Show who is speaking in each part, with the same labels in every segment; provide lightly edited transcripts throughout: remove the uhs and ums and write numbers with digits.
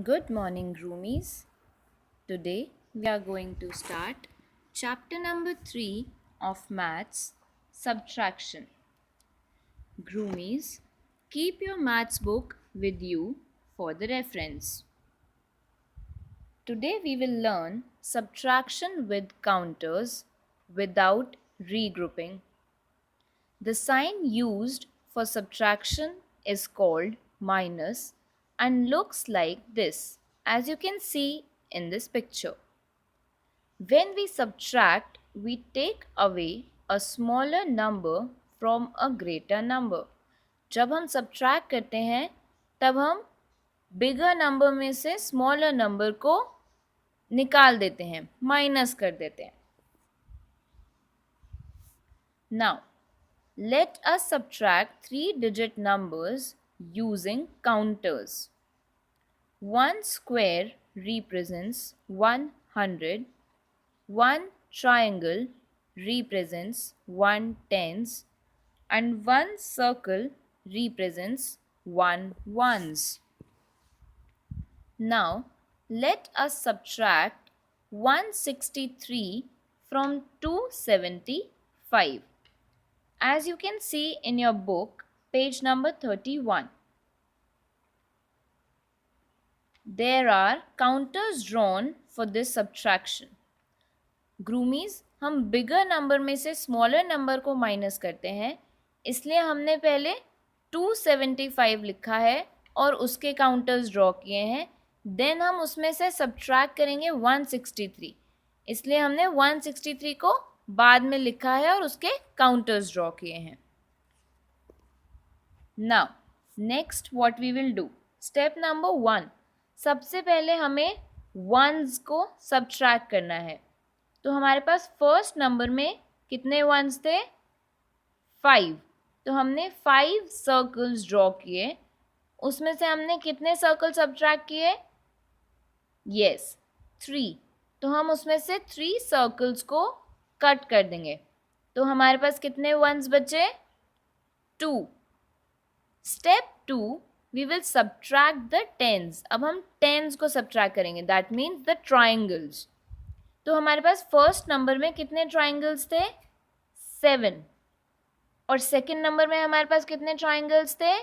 Speaker 1: Good morning, Roomies. Today we are going to start chapter number 3 of Maths Subtraction. Groomies, keep your maths book with you for the reference. Today we will learn subtraction with counters without regrouping. The sign used for subtraction is called minus and looks like this, as you can see in this picture. When we subtract, we take away a smaller number from a greater number. जब हम subtract करते हैं तब हम bigger number में से smaller number को निकाल देते हैं, minus कर देते हैं. Now, let us subtract 3-digit numbers using counters. 1 square represents 100. 1 triangle represents 1 tens and 1 circle represents 1 ones. Now, let us subtract 163 from 275. As you can see in your book, page number 31. There are counters drawn for this subtraction. ग्रूमीज हम bigger number में से smaller number को minus करते हैं, इसलिए हमने पहले 275 लिखा है और उसके काउंटर्स ड्रॉ किए हैं. देन हम उसमें से सब्ट्रैक्ट करेंगे 163, इसलिए हमने 163 को बाद में लिखा है और उसके काउंटर्स ड्रॉ किए हैं. Now next what we will do, step number 1. सबसे पहले हमें वंस को सब्ट्रैक्ट करना है. तो हमारे पास फर्स्ट नंबर में कितने वंस थे? 5. तो हमने 5 सर्कल्स ड्रॉ किए. उसमें से हमने कितने सर्कल सब्ट्रैक्ट किए? यस, 3. तो हम उसमें से 3 सर्कल्स को कट कर देंगे. तो हमारे पास कितने वंस बचे? 2. Step 2, we will subtract the tens. अब हम टेंस को सब्ट्रैक्ट करेंगे, दैट मीन्स द ट्राइंगल्स. तो हमारे पास फर्स्ट नंबर में कितने ट्राइंगल्स थे? 7. और सेकंड नंबर में हमारे पास कितने ट्राइंगल्स थे?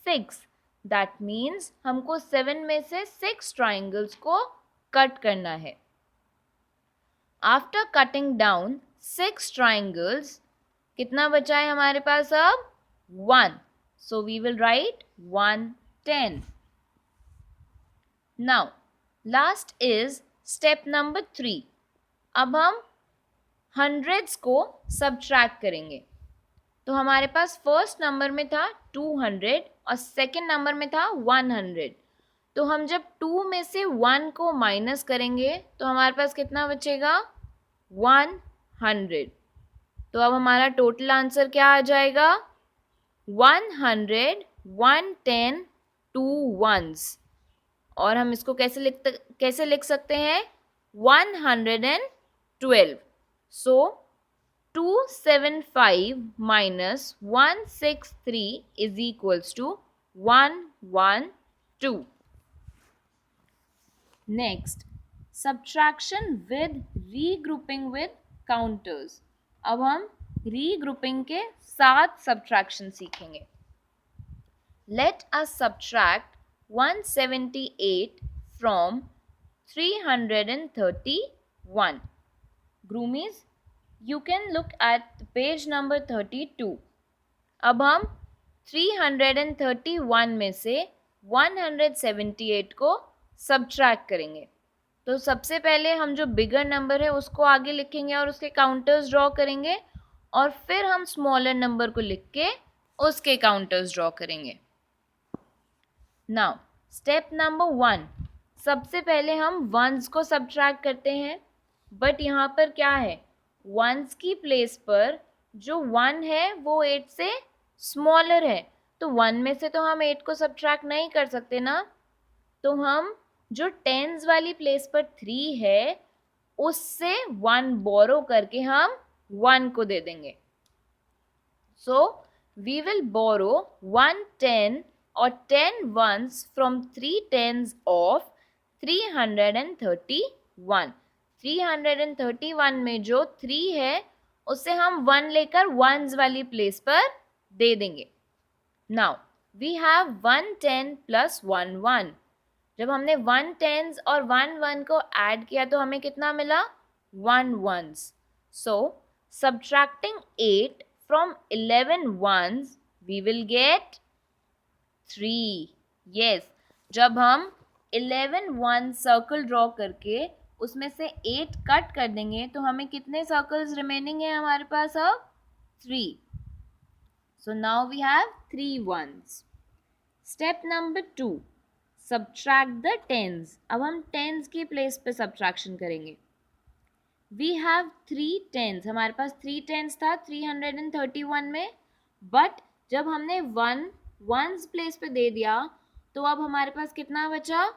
Speaker 1: 6. दैट मीन्स हमको 7 में से 6 ट्राइंगल्स को कट करना है. आफ्टर कटिंग डाउन 6 ट्राइंगल्स, कितना बचा है हमारे पास अब? 1. So we will write 110. Now last is step number 3. अब हम हंड्रेड्स को सब्ट्रैक्ट करेंगे. तो हमारे पास फर्स्ट नंबर में था 200 और सेकंड नंबर में था 100. तो हम जब 2 में से 1 को माइनस करेंगे तो हमारे पास कितना बचेगा? 100. तो अब हमारा टोटल आंसर क्या आ जाएगा? 100, 110, 2 ones. और हम इसको कैसे लिख सकते हैं? 112. So 275 minus 163 is equals to 112. Next, subtraction with regrouping with counters. अब हम regrouping के साथ subtraction सीखेंगे. Let us subtract 178 from 331. Groomies, you can look at page number 32. अब हम 331 में से 178 को सब्ट्रैक्ट करेंगे. तो सबसे पहले हम जो बिगर नंबर है उसको आगे लिखेंगे और उसके काउंटर्स ड्रॉ करेंगे, और फिर हम स्मॉलर नंबर को लिख के उसके काउंटर्स ड्रॉ करेंगे. Now step number 1. सबसे पहले हम वंस को सब्ट्रैक्ट करते हैं, बट यहाँ पर क्या है? वंस की प्लेस पर जो 1 है वो 8 से स्मॉलर है. तो 1 में से तो हम 8 को सब्ट्रैक्ट नहीं कर सकते ना. तो हम जो टेंस वाली प्लेस पर 3 है उससे 1 बोरो करके हम 1 को दे देंगे. सो वी विल बोरो 110 और 10 ones from 3 tens of 331. 331 में जो 3 है उसे हम 1 लेकर ones वाली प्लेस पर दे देंगे. Now we have 1 10 plus 1 1. जब हमने 1 tens और 1 1 को ऐड किया तो हमें कितना मिला? 1 ones. So subtracting 8 from 11 ones we will get 3. Yes, जब हम 11 1 सर्कल ड्रॉ करके उसमें से 8 कट कर देंगे तो हमें कितने सर्कल्स रिमेनिंग है हमारे पास अब? 3. So now we have 3 ones. Step number 2, subtract the tens. अब हम tens की प्लेस पे subtraction करेंगे. We have 3 tens. हमारे पास 3 tens था 331 में, बट जब हमने 1 ones प्लेस पे दे दिया तो अब हमारे पास कितना बचा?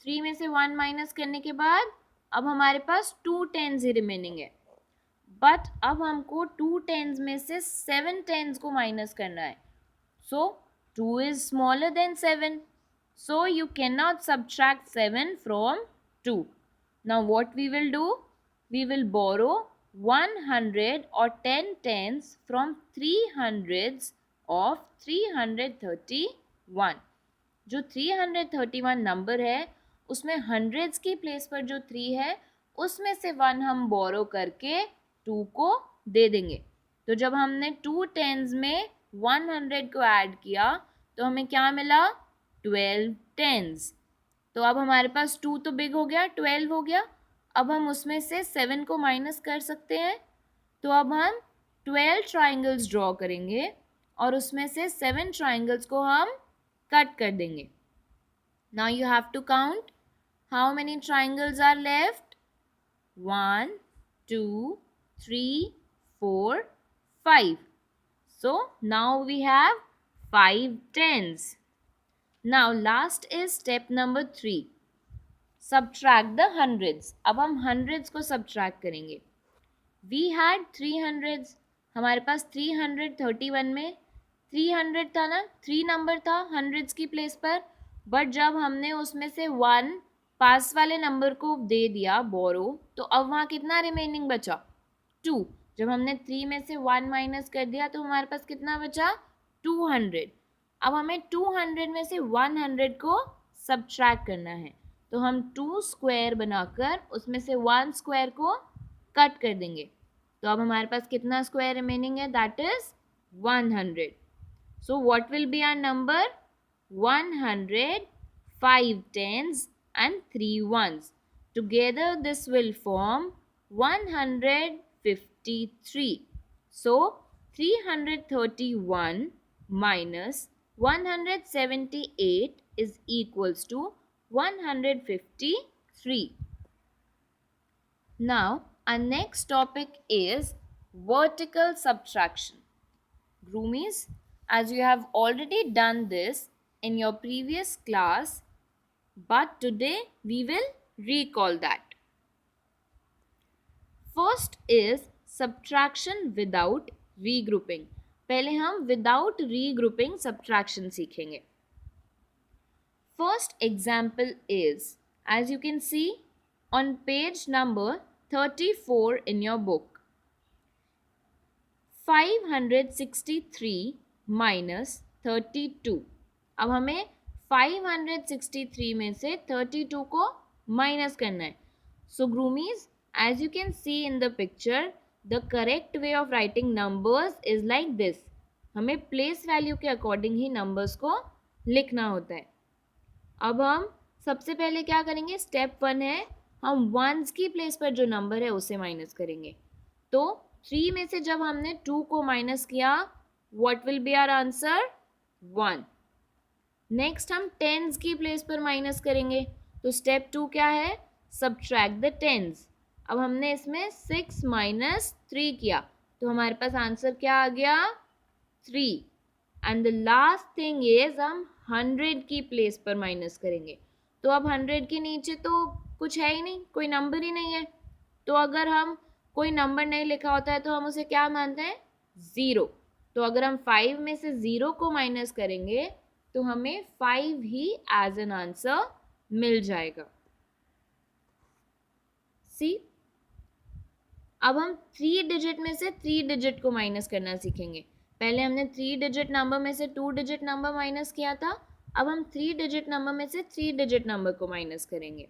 Speaker 1: 3 में से 1 माइनस करने के बाद अब हमारे पास 2 tens ही रिमेनिंग है. बट अब हमको 2 tens में से 7 tens को माइनस करना है. So 2 is smaller than 7. So you cannot subtract 7 from 2. Now what we will do? We will borrow 100 or 10 tens from 300s of 331. जो 331 नंबर है उसमें हंड्रेड्स की प्लेस पर जो 3 है उसमें से 1 हम बोरो करके 2 को दे देंगे. तो जब हमने 2 tens में 100 को ऐड किया तो हमें क्या मिला? 12 tens. तो अब हमारे पास 2 तो बिग हो गया, 12 हो गया. अब हम उसमें से 7 को माइनस कर सकते हैं. तो अब हम 12 ट्राइंगल्स ड्रॉ करेंगे और उसमें से 7 ट्राइंगल्स को हम कट कर देंगे. Now you have to count how many triangles are left. 1, 2, 3, 4, 5. So now we have 5 tens. Now last is step number 3. Subtract the hundreds. अब हम hundreds को subtract करेंगे. We had 300s. हमारे पास 331 में 300 था ना, 3 नंबर था hundreds की प्लेस पर, बट जब हमने उसमें से 1 पास वाले नंबर को दे दिया बोरो तो अब वहाँ कितना रिमेनिंग बचा? 2. जब हमने 3 में से 1 माइनस कर दिया तो हमारे पास कितना बचा? 200. अब हमें 200 में से 100 को सब्ट्रैक्ट करना है तो हम 2 स्क्वायर बनाकर उसमें से 1 स्क्वायर को कट कर देंगे. तो अब हमारे पास कितना स्क्वायर रिमेनिंग है? That is 100. So what will be our number? 100, 5 tens and 3 ones. Together this will form 153. So 331 minus 178 is equals to 153. Now our next topic is vertical subtraction. Groomies, as you have already done this in your previous class, but today we will recall that. First is subtraction without regrouping. पहले हम without regrouping subtraction सीखेंगे. First example is, as you can see on page number 34 in your book, 563 minus 32. अब हमें 563 में से 32 को minus करना है. So groomies, as you can see in the picture, the correct way of writing numbers is like this. हमें place value के according ही numbers को लिखना होता है. अब हम सबसे पहले क्या करेंगे? स्टेप 1 है हम वंस की प्लेस पर जो नंबर है उसे माइनस करेंगे. तो 3 में से जब हमने 2 को माइनस किया, what will be our answer? 1. Next हम टेंस की प्लेस पर माइनस करेंगे. तो स्टेप 2 क्या है? Subtract the tens. अब हमने इसमें 6 माइनस 3 किया तो हमारे पास आंसर क्या आ गया? 3. And the last thing is हम 100 की प्लेस पर माइनस करेंगे. तो अब 100 के नीचे तो कुछ है ही नहीं, कोई नंबर ही नहीं है. तो अगर हम कोई नंबर नहीं लिखा होता है तो हम उसे क्या मानते हैं? 0. तो अगर हम 5 में से 0 को माइनस करेंगे तो हमें 5 ही एज एन आंसर मिल जाएगा। सी, अब हम 3 डिजिट में से 3 डिजिट को माइनस करना सीखेंगे। पहले हमने 3 डिजिट नंबर में से 2 डिजिट नंबर माइनस किया था, अब हम 3 डिजिट नंबर में से 3 डिजिट नंबर को माइनस करेंगे।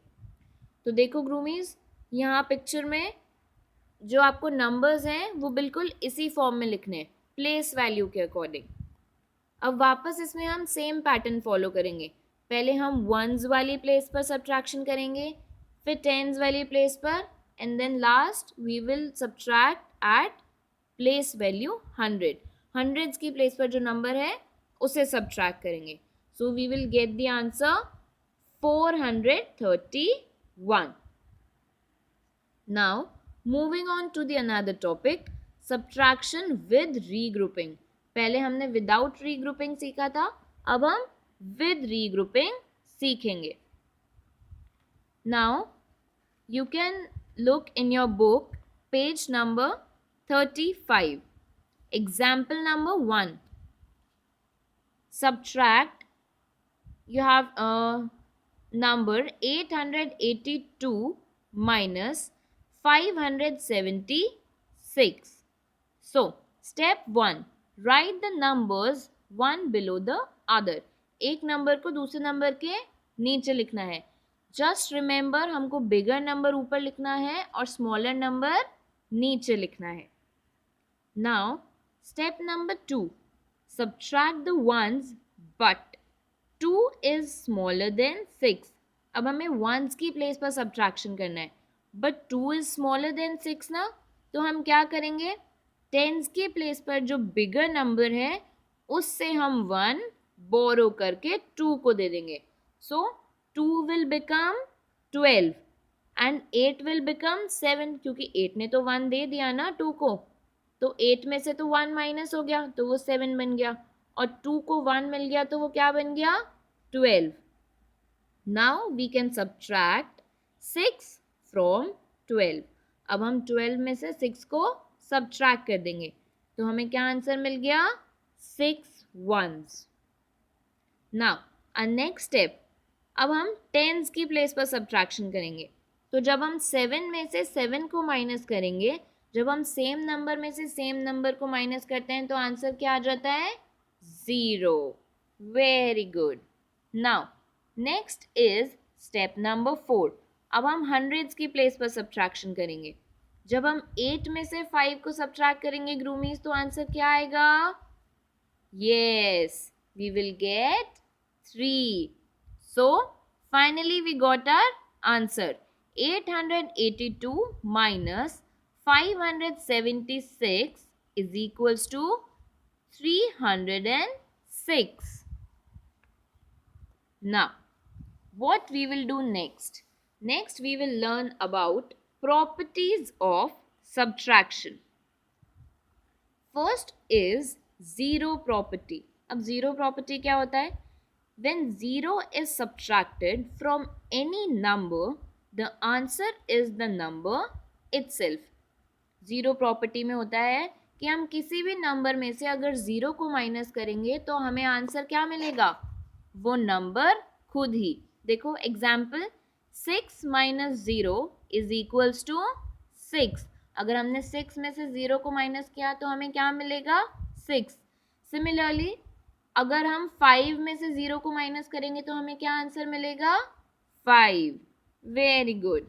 Speaker 1: तो देखो ग्रूमीज, यहाँ पिक्चर में जो आपको नंबर्स हैं वो बिल्कुल इसी फॉर्म में लिखने हैं, प्लेस वैल्यू के अकॉर्डिंग। अब वापस इसमें हम सेम पैटर्न फॉलो करेंगे। पहले हम वंस वाली प्लेस पर सब्ट्रैक्शन करेंगे, फिर टेंस वाली प्लेस पर, and then last we will subtract at place value 100। Hundreds की प्लेस पर जो नंबर है उसे सब्ट्रैक्ट करेंगे। So we will get the answer 431। Now moving on to the another topic, subtraction with regrouping. पहले हमने विदाउट रीग्रुपिंग सीखा था, अब हम विद रीग्रुपिंग सीखेंगे। Now you can look in your book page number 35, example number 1. Subtract, you have number 882 minus 576. So step 1, write the numbers one below the other. एक number को दूसरे नंबर के नीचे लिखना है। जस्ट रिमेंबर, हमको bigger number ऊपर लिखना है और स्मॉलर नंबर नीचे लिखना है। Now step number 2, subtract the ones but 2 is smaller than 6. अब हमें ones की प्लेस पर सब्ट्रैक्शन करना है, बट 2 is smaller than 6 ना, तो हम क्या करेंगे, टेंस की प्लेस पर जो बिगर नंबर है उससे हम 1 बोरो करके 2 को दे देंगे। सो 2 will become 12 and 8 will become 7, क्योंकि 8 ने तो 1 दे दिया ना 2 को, तो 8 में से तो 1 माइनस हो गया तो वो 7 बन गया, और 2 को 1 मिल गया तो वो क्या बन गया, 12। Now we can subtract 6 from 12। अब हम 12 में से 6 को सब्ट्रैक्ट कर देंगे तो हमें क्या आंसर मिल गया, 6 ones। नाउ अ नेक्स्ट स्टेप, अब हम टेंस की प्लेस पर सब्ट्रैक्शन करेंगे। तो जब हम 7 में से 7 को माइनस करेंगे, जब हम सेम नंबर में से सेम नंबर को माइनस करते हैं तो आंसर क्या आ जाता है, 0। Very good. Now next is step number 4। अब हम हंड्रेड्स की प्लेस पर सब्ट्रैक्शन करेंगे। जब हम 8 में से 5 को सब्ट्रैक्ट करेंगे ग्रूमीज, तो आंसर क्या आएगा, yes, we will get 3। So finally we got our answer, 882 minus 576 is equals to 306. Now, what we will do next? Next, we will learn about properties of subtraction. First is zero property. अब zero property क्या होता है? When zero is subtracted from any number, the answer is the number itself. Zero property में होता है कि हम किसी भी नंबर में से अगर ज़ीरो को माइनस करेंगे तो हमें आंसर क्या मिलेगा, वो नंबर खुद ही। देखो example, 6 minus 0 is equals to 6। अगर हमने 6 में से 0 को माइनस किया तो हमें क्या मिलेगा, 6। सिमिलरली अगर हम 5 में से 0 को माइनस करेंगे तो हमें क्या आंसर मिलेगा, 5। Very good.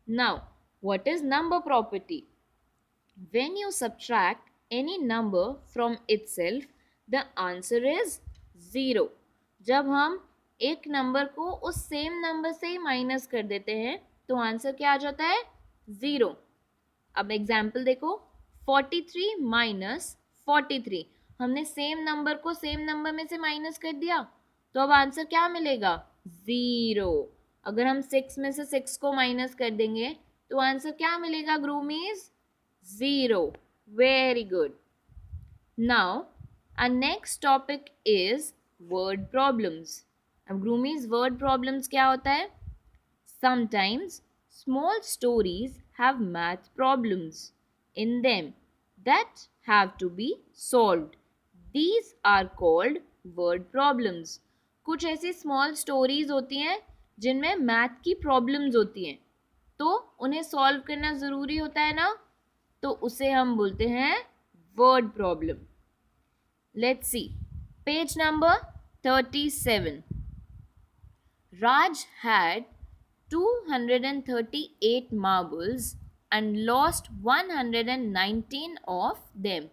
Speaker 1: Now what is number property? When you subtract any number from itself, the answer is 0. जब हम एक नंबर को उस सेम नंबर से ही माइनस कर देते हैं तो आंसर क्या आ जाता है, 0। अब एग्जाम्पल देखो, 43 माइनस 43, हमने सेम नंबर को सेम नंबर में से माइनस कर दिया तो अब आंसर क्या मिलेगा, 0। अगर हम 6 में से 6 को माइनस कर देंगे तो आंसर क्या मिलेगा ग्रूमीज, 0. Very good. Now, our next topic is word problems. अब ग्रूमीज word problems क्या होता है? Sometimes small stories have math problems in them that have to be solved. These are called word problems. कुछ ऐसी स्मॉल स्टोरीज होती हैं जिनमें math की प्रॉब्लम्स होती हैं, तो उन्हें सॉल्व करना ज़रूरी होता है ना, तो उसे हम बोलते हैं word problem. Let's see page number 37. Raj had 238 marbles and lost 119 of them.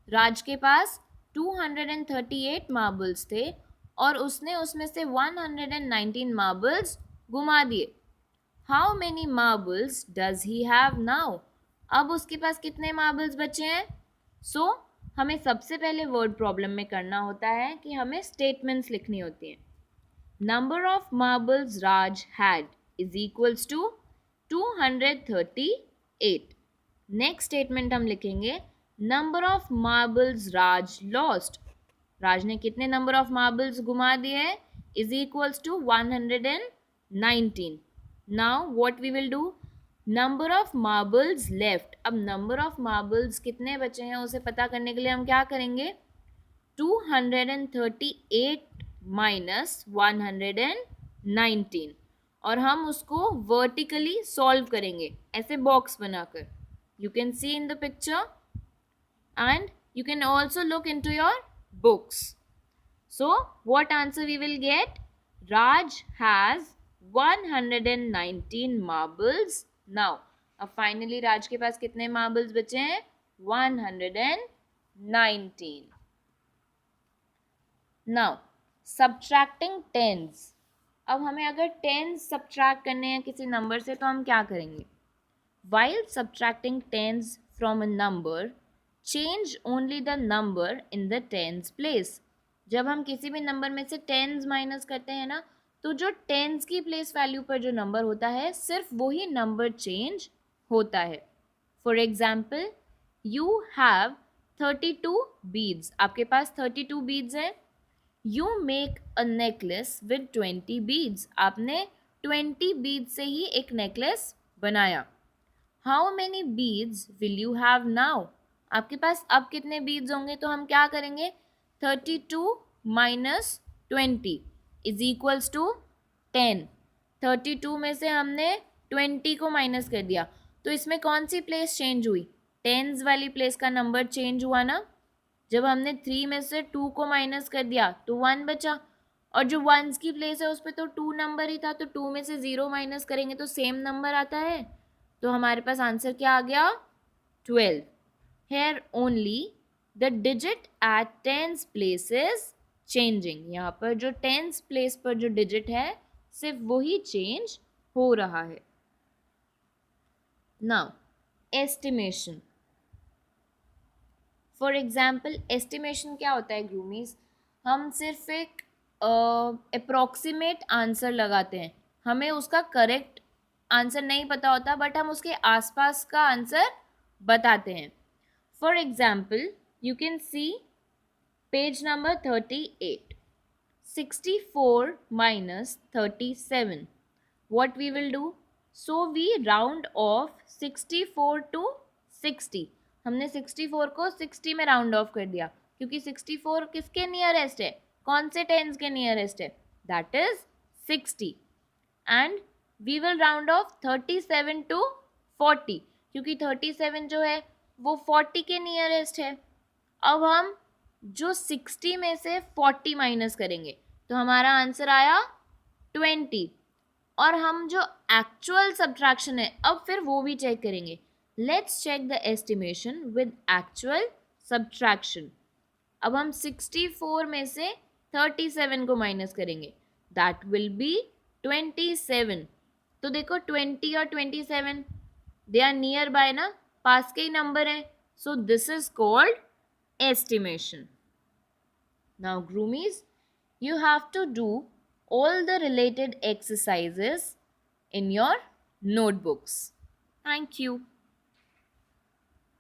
Speaker 1: राज के पास 238 मार्बल्स थे और उसने उसमें से 119 मार्बल्स गुमा दिए। How many marbles does he have now? अब उसके पास कितने मार्बल्स बचे हैं? सो हमें सबसे पहले वर्ड प्रॉब्लम में करना होता है कि हमें स्टेटमेंट्स लिखनी होती हैं। Number of marbles Raj had is equals to 238. Next statement हम लिखेंगे number of marbles Raj lost. Raj ने कितने नंबर ऑफ मार्बल्स गुमा दिए हैं? Is equals to 119. Now what we will do, number of marbles left. अब नंबर ऑफ मार्बल्स कितने बचे हैं उसे पता करने के लिए हम क्या करेंगे, 238 माइनस 119 और हम उसको वर्टिकली सॉल्व करेंगे ऐसे बॉक्स बनाकर। You can see in the picture and you can also look into your books. So what answer we will get? Raj has 119 marbles now. अब finally राज के पास कितने marbles बचे हैं? 119. Now subtracting tens. अब हमें अगर tens subtract करने हैं किसी नंबर से तो हम क्या करेंगे? While subtracting tens from a number, change only the number in the tens place. जब हम किसी भी नंबर में से टेंस माइनस करते हैं ना, तो जो टेंस की प्लेस वैल्यू पर जो नंबर होता है सिर्फ वही नंबर चेंज होता है। For example you have 32 beads, आपके पास 32 बीड्स हैं। You make a necklace with 20 beads, आपने 20 बीड्स से ही एक नेकलेस बनाया। How many beads will you have now? आपके पास अब कितने बीड्स होंगे? तो हम क्या करेंगे, 32 माइनस 20 इज इक्वल्स टू 10। 32 में से हमने 20 को माइनस कर दिया, तो इसमें कौन सी प्लेस चेंज हुई? टेंस वाली प्लेस का नंबर चेंज हुआ ना। जब हमने 3 में से 2 को माइनस कर दिया तो 1 बचा, और जो वंस की प्लेस है उस पर तो 2 नंबर ही था, तो 2 में से 0 माइनस करेंगे तो सेम नंबर आता है। तो हमारे पास आंसर क्या आ गया? 12. Here only the digit at tens place is changing. यहाँ पर जो tens place पर जो digit है सिर्फ वही change हो रहा है। Now estimation. For example estimation क्या होता है ग्रूमीज? हम सिर्फ एक approximate आंसर लगाते हैं, हमें उसका करेक्ट आंसर नहीं पता होता बट हम उसके आसपास का आंसर बताते हैं। For example, you can see page number 38. 64 minus 37. What we will do? So we round off 64 to 60. हमने 64 को 60 में राउंड ऑफ कर दिया क्योंकि 64 किसके नियरेस्ट है? कौन से टेंस के नियरेस्ट है? That is 60. And we will round off 37 to 40 क्योंकि 37 जो है वो 40 के नियरेस्ट है। अब हम जो 60 में से 40 माइनस करेंगे तो हमारा आंसर आया 20, और हम जो एक्चुअल सब्ट्रैक्शन है अब फिर वो भी चेक करेंगे। Let's check the estimation with actual subtraction. अब हम 64 में से 37 को माइनस करेंगे, दैट विल बी 27। तो देखो 20 और 27 दे आर नियर बाय ना, पास के ही नंबर है, so this is called estimation. Now groomies, you have to do all the related exercises in your notebooks. Thank you.